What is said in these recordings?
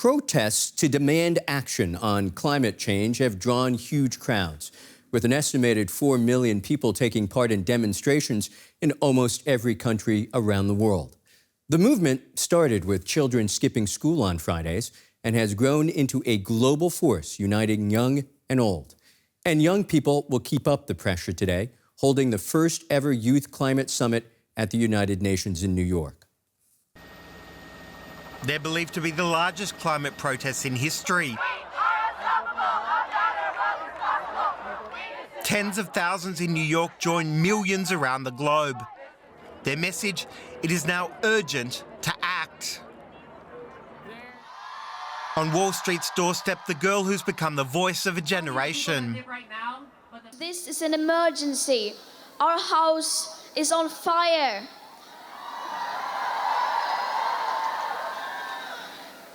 protests to demand action on climate change have drawn huge crowds, with an estimated 4 million people taking part in demonstrations in almost every country around the world. The movement started with children skipping school on Fridays and has grown into a global force uniting young and old. And young people will keep up the pressure today, holding the first ever Youth Climate Summit at the United Nations in New York. They're believed to be the largest climate protests in history. Tens of thousands in New York join millions around the globe. Their message: it is now urgent to act. On Wall Street's doorstep, the girl who's become the voice of a generation. This is an emergency. Our house is on fire.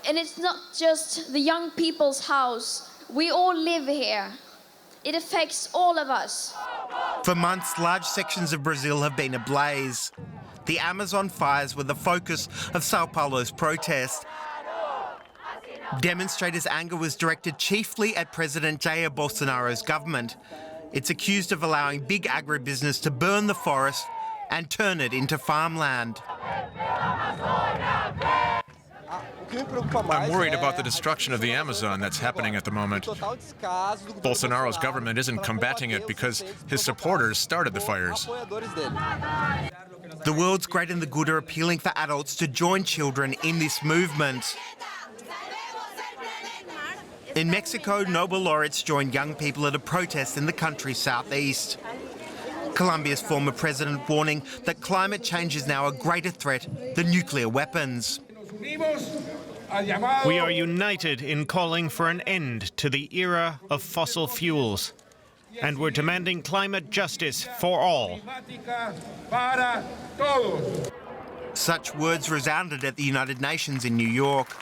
And it's not just the young people's house. We all live here. It affects all of us. For months, large sections of Brazil have been ablaze. The Amazon fires were the focus of Sao Paulo's protest. Demonstrators' anger was directed chiefly at President Jair Bolsonaro's government. It's accused of allowing big agribusiness to burn the forest and turn it into farmland. I'm worried about the destruction of the Amazon that's happening at the moment. Bolsonaro's government isn't combating it because his supporters started the fires. The world's great and the good are appealing for adults to join children in this movement. In Mexico, Nobel laureates joined young people at a protest in the country's southeast. Colombia's former president warning that climate change is now a greater threat than nuclear weapons. We are united in calling for an end to the era of fossil fuels, and we're demanding climate justice for all. Such words resounded at the United Nations in New York.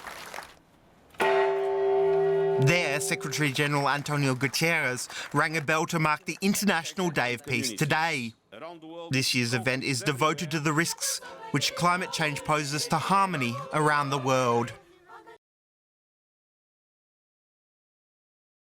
There, Secretary-General Antonio Guterres rang a bell to mark the International Day of Peace today. This year's event is devoted to the risks which climate change poses to harmony around the world.